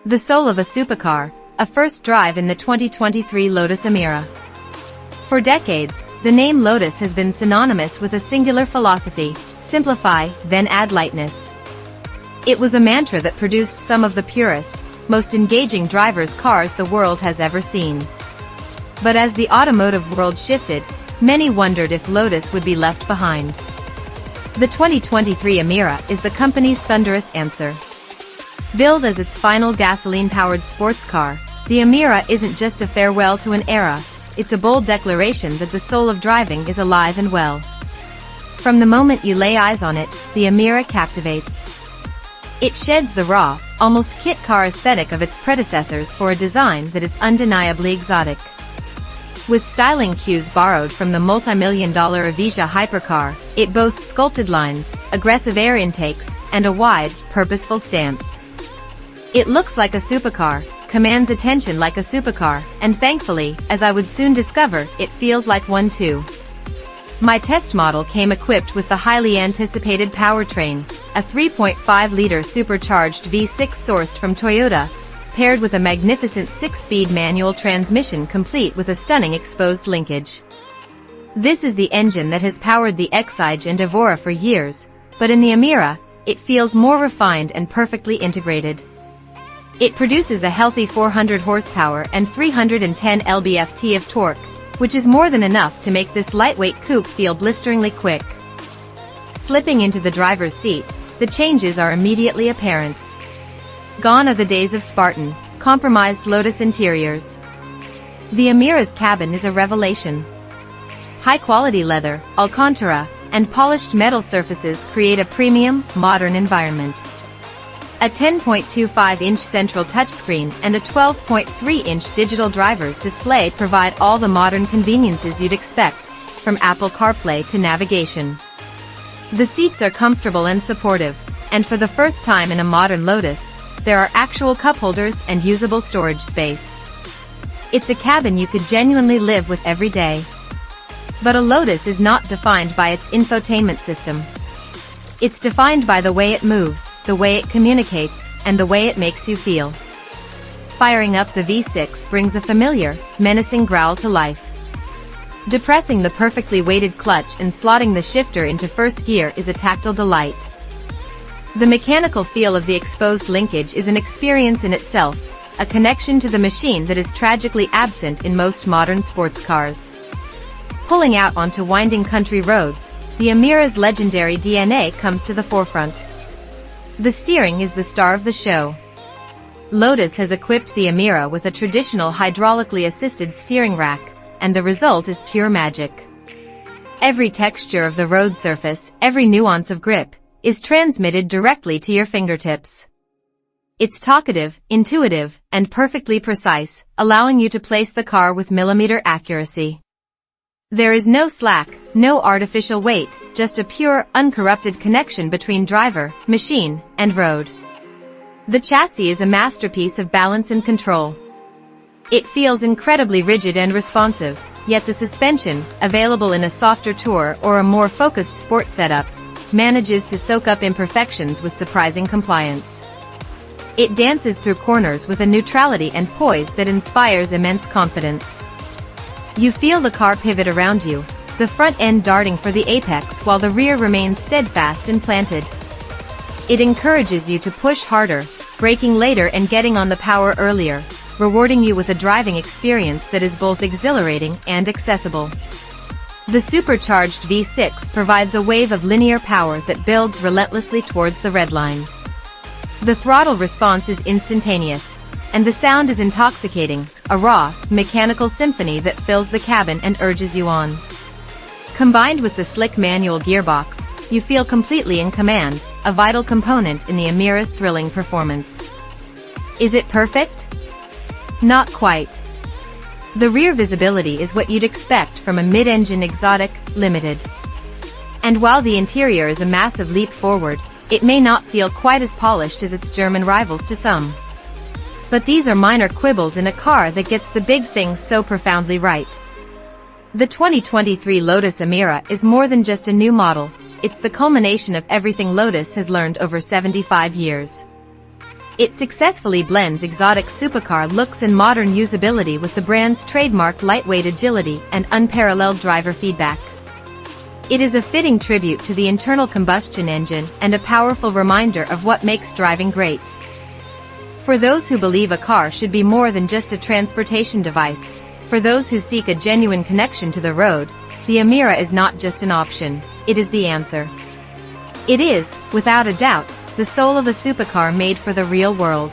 The soul of a supercar, a first drive in the 2023 Lotus Emira. For decades, the name Lotus has been synonymous with a singular philosophy: simplify, then add lightness. It was a mantra that produced some of the purest, most engaging driver's cars the world has ever seen. But as the automotive world shifted, many wondered if Lotus would be left behind. The 2023 Emira is the company's thunderous answer. Billed as its final gasoline-powered sports car, the Emira isn't just a farewell to an era, it's a bold declaration that the soul of driving is alive and well. From the moment you lay eyes on it, the Emira captivates. It sheds the raw, almost kit car aesthetic of its predecessors for a design that is undeniably exotic. With styling cues borrowed from the multi-million-dollar Avija hypercar, it boasts sculpted lines, aggressive air intakes, and a wide, purposeful stance. It looks like a supercar, commands attention like a supercar, and thankfully, as I would soon discover, it feels like one too. My test model came equipped with the highly anticipated powertrain, a 3.5-liter supercharged V6 sourced from Toyota, paired with a magnificent 6-speed manual transmission complete with a stunning exposed linkage. This is the engine that has powered the Exige and Evora for years, but in the Emira, it feels more refined and perfectly integrated. It produces a healthy 400 horsepower and 310 lb-ft of torque, which is more than enough to make this lightweight coupe feel blisteringly quick. Slipping into the driver's seat, the changes are immediately apparent. Gone are the days of Spartan, compromised Lotus interiors. The Emira's cabin is a revelation. High-quality leather, Alcantara, and polished metal surfaces create a premium, modern environment. A 10.25-inch central touchscreen and a 12.3-inch digital driver's display provide all the modern conveniences you'd expect, from Apple CarPlay to navigation. The seats are comfortable and supportive, and for the first time in a modern Lotus, there are actual cup holders and usable storage space. It's a cabin you could genuinely live with every day. But a Lotus is not defined by its infotainment system. It's defined by the way it moves, the way it communicates, and the way it makes you feel. Firing up the V6 brings a familiar, menacing growl to life. Depressing the perfectly weighted clutch and slotting the shifter into first gear is a tactile delight. The mechanical feel of the exposed linkage is an experience in itself, a connection to the machine that is tragically absent in most modern sports cars. Pulling out onto winding country roads, the Emira's legendary DNA comes to the forefront. The steering is the star of the show. Lotus has equipped the Emira with a traditional hydraulically assisted steering rack, and the result is pure magic. Every texture of the road surface, every nuance of grip, is transmitted directly to your fingertips. It's talkative, intuitive, and perfectly precise, allowing you to place the car with millimeter accuracy. There is no slack, no artificial weight, just a pure, uncorrupted connection between driver, machine, and road. The chassis is a masterpiece of balance and control. It feels incredibly rigid and responsive, yet the suspension, available in a softer tour or a more focused sport setup, manages to soak up imperfections with surprising compliance. It dances through corners with a neutrality and poise that inspires immense confidence. You feel the car pivot around you, the front end darting for the apex while the rear remains steadfast and planted. It encourages you to push harder, braking later and getting on the power earlier, rewarding you with a driving experience that is both exhilarating and accessible. The supercharged V6 provides a wave of linear power that builds relentlessly towards the red line. The throttle response is instantaneous, and the sound is intoxicating, a raw, mechanical symphony that fills the cabin and urges you on. Combined with the slick manual gearbox, you feel completely in command, a vital component in the Emira's thrilling performance. Is it perfect? Not quite. The rear visibility is what you'd expect from a mid-engine exotic, limited. And while the interior is a massive leap forward, it may not feel quite as polished as its German rivals to some. But these are minor quibbles in a car that gets the big things so profoundly right. The 2023 Lotus Emira is more than just a new model, it's the culmination of everything Lotus has learned over 75 years. It successfully blends exotic supercar looks and modern usability with the brand's trademark lightweight agility and unparalleled driver feedback. It is a fitting tribute to the internal combustion engine and a powerful reminder of what makes driving great. For those who believe a car should be more than just a transportation device, for those who seek a genuine connection to the road, the Emira is not just an option, it is the answer. It is, without a doubt, the soul of a supercar made for the real world.